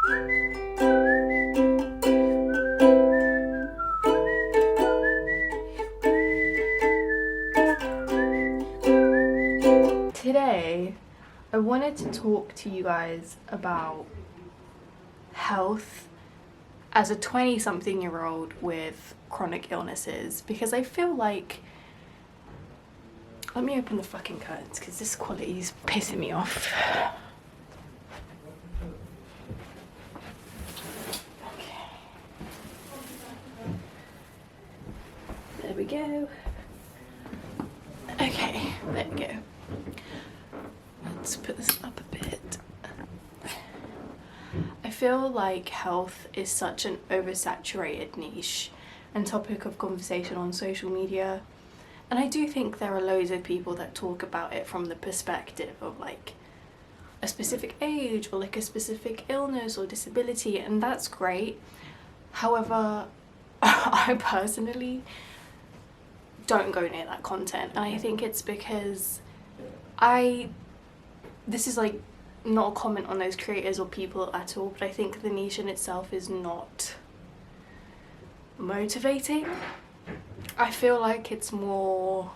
Today, I wanted to talk to you guys about health as a 20-something-year-old with chronic illnesses, because I feel like, let me open the fucking curtains because this quality is pissing me off. Okay. There we go. Okay, there we go. Let's put this up a bit. I feel like health is such an oversaturated niche and topic of conversation on social media, and I do think there are loads of people that talk about it from the perspective of like a specific age or like a specific illness or disability, and that's great. However, I personally don't go near that content, and I think it's because this is like not a comment on those creators or people at all, but I think the niche in itself is not motivating. I feel like it's more,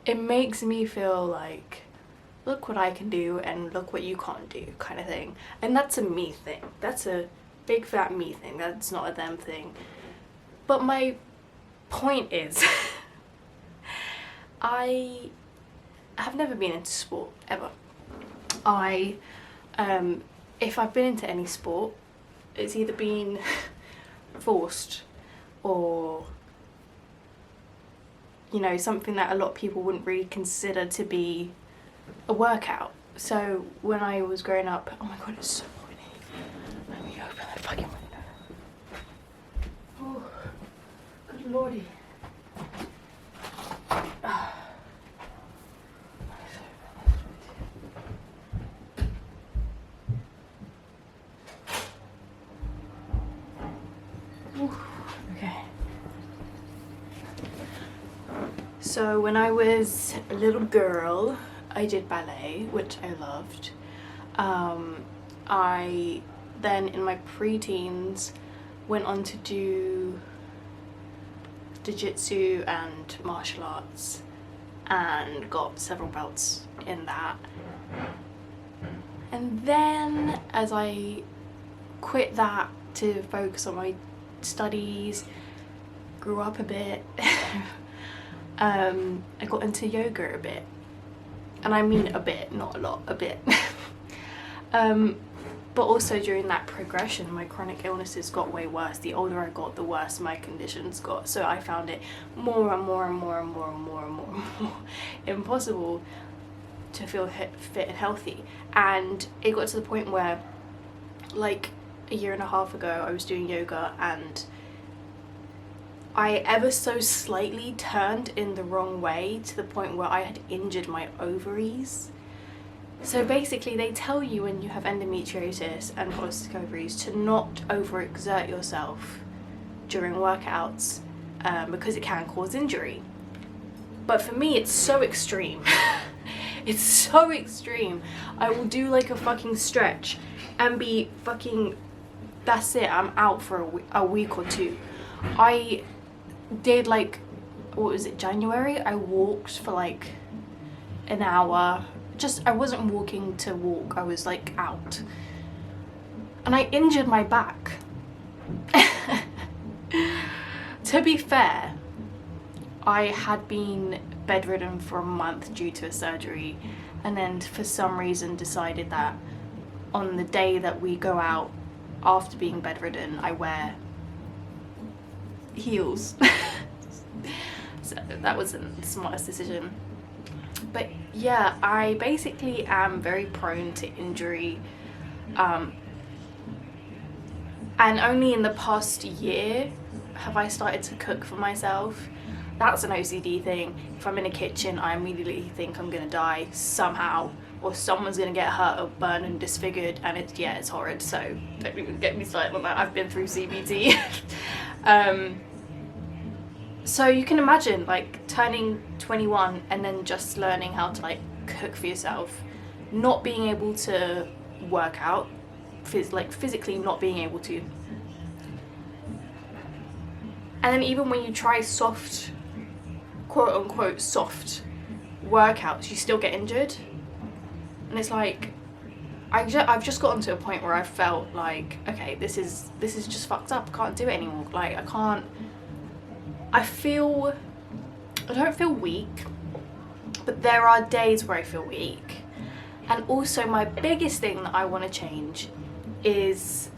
it makes me feel like, look what I can do and look what you can't do kind of thing. And that's a me thing. That's a big fat me thing. That's not a them thing. But my point is, I have never been into sport ever. If I've been into any sport, it's either been forced or, you know, something that a lot of people wouldn't really consider to be a workout. So when I was growing up, oh my god, it's so noisy. Let me open that fucking window. Oh, good lordy. Okay. So when I was a little girl, I did ballet, which I loved. I then in my pre-teens went on to do jiu-jitsu and martial arts and got several belts in that. And then as I quit that to focus on my studies, grew up a bit, I got into yoga a bit, and I mean a bit, not a lot, a bit. But also during that progression, my chronic illnesses got way worse. The older I got, the worse my conditions got, so I found it more and more and more and more and more and more and more impossible to feel fit and healthy. And it got to the point where, like a year and a half ago, I was doing yoga and I ever so slightly turned in the wrong way to the point where I had injured my ovaries. So basically they tell you when you have endometriosis and polycystic ovaries to not overexert yourself during workouts because it can cause injury. But for me it's so extreme. It's so extreme. I will do like a fucking stretch and be fucking, that's it, I'm out for a week or two. I did like, what was it, January? I walked for like an hour. I wasn't walking to walk, I was like out. And I injured my back. To be fair, I had been bedridden for a month due to a surgery, and then for some reason decided that on the day that we go out after being bedridden, I wear heels. So that wasn't the smartest decision. But yeah, I basically am very prone to injury, and only in the past year have I started to cook for myself. That's an OCD thing. If I'm in a kitchen, I immediately think I'm gonna die somehow, or someone's gonna get hurt or burned and disfigured, and it's horrid, so don't even get me started on that. I've been through CBT. So you can imagine like turning 21 and then just learning how to like cook for yourself, not being able to work out physically not being able to. And then even when you try soft, quote unquote soft workouts, you still get injured. And it's like, I've just gotten to a point where I felt like, okay, this is just fucked up. I can't do it anymore. Like, I don't feel weak, but there are days where I feel weak. And also my biggest thing that I want to change is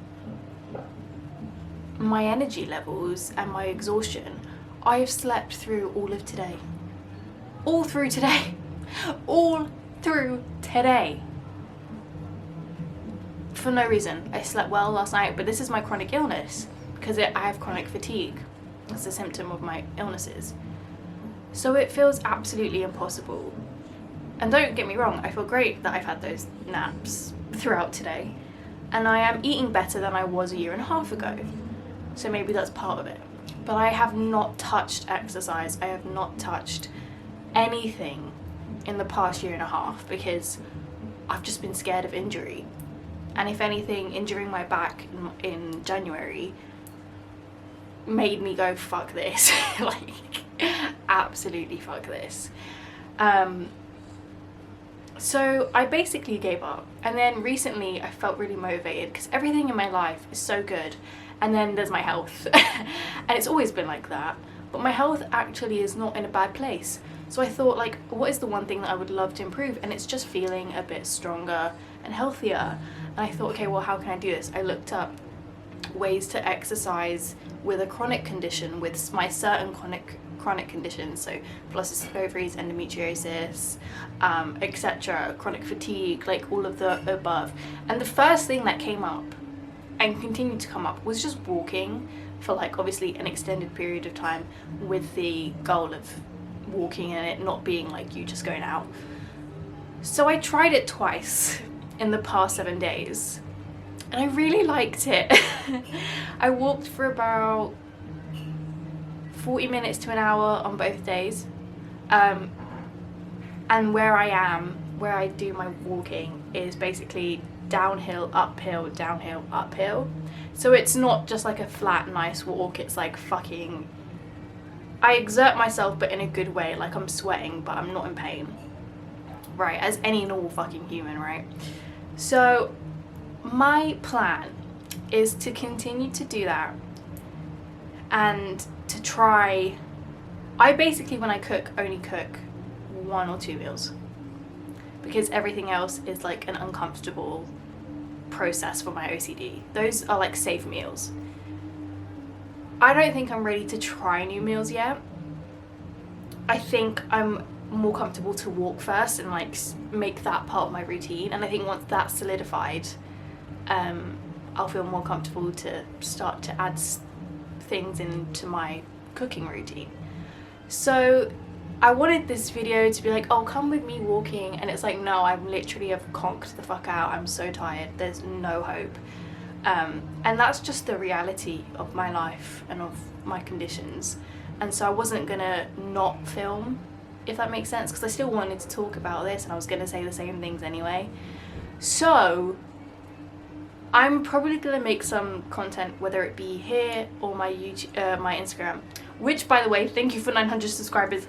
my energy levels and my exhaustion. I have slept through all of today. All through today. All through today. For no reason. I slept well last night, but this is my chronic illness because I have chronic fatigue. That's a symptom of my illnesses. So it feels absolutely impossible. And don't get me wrong, I feel great that I've had those naps throughout today. And I am eating better than I was a year and a half ago. So maybe that's part of it. But I have not touched exercise. I have not touched anything in the past year and a half because I've just been scared of injury. And if anything, injuring my back in January made me go, fuck this. Like, absolutely fuck this. So I basically gave up. And then recently I felt really motivated because everything in my life is so good. And then there's my health. And it's always been like that. But my health actually is not in a bad place. So I thought, like, what is the one thing that I would love to improve? And it's just feeling a bit stronger and healthier. And I thought, okay, well, how can I do this? I looked up ways to exercise with a chronic condition, with my certain chronic conditions, so polycystic ovaries, endometriosis, etc., chronic fatigue, like all of the above. And the first thing that came up and continued to come up was just walking for, like, obviously an extended period of time, with the goal of walking and it not being like you just going out. So I tried it twice in the past 7 days and I really liked it. I walked for about 40 minutes to an hour on both days, and where I do my walking is basically downhill, uphill, downhill, uphill. So it's not just like a flat, nice walk, it's like fucking, I exert myself but in a good way, like I'm sweating but I'm not in pain. Right, as any normal fucking human, right? So my plan is to continue to do that and to try, I basically, when I cook, only cook 1 or 2 meals because everything else is like an uncomfortable process for my OCD. Those are like safe meals. I don't think I'm ready to try new meals yet. I think I'm more comfortable to walk first and like make that part of my routine, and I think once that's solidified, I'll feel more comfortable to start to add things into my cooking routine. So I wanted this video to be like, oh, come with me walking, and it's like, no, I'm literally have conked the fuck out, I'm so tired, there's no hope. And that's just the reality of my life and of my conditions. And so I wasn't gonna not film, if that makes sense, because I still wanted to talk about this and I was gonna say the same things anyway. So I'm probably gonna make some content, whether it be here or my YouTube, my Instagram, which, by the way, thank you for 900 subscribers.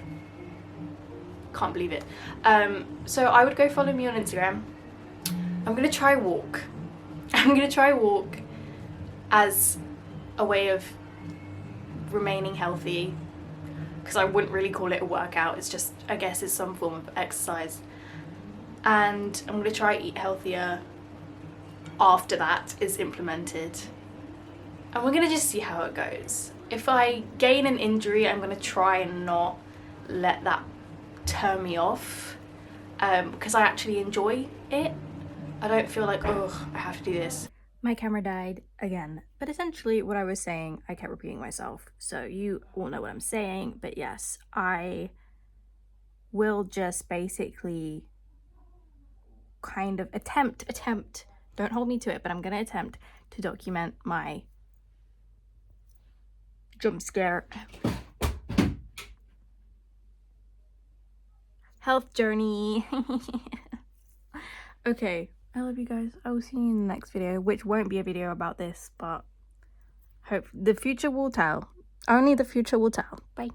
Can't believe it. So I would go follow me on Instagram. I'm gonna try walk. I'm gonna try walk as a way of remaining healthy, because I wouldn't really call it a workout, it's just, I guess it's some form of exercise. And I'm gonna try eat healthier after that is implemented, and we're gonna just see how it goes. If I gain an injury, I'm gonna try and not let that turn me off, because I actually enjoy it. I don't feel like, oh, I have to do this. My camera died again, but essentially what I was saying, I kept repeating myself, so you all know what I'm saying. But yes, I will just basically kind of attempt, don't hold me to it, but I'm gonna attempt to document my jump scare health journey. Okay, I love you guys. I will see you in the next video, which won't be a video about this, but hope the future will tell. Only the future will tell. Bye.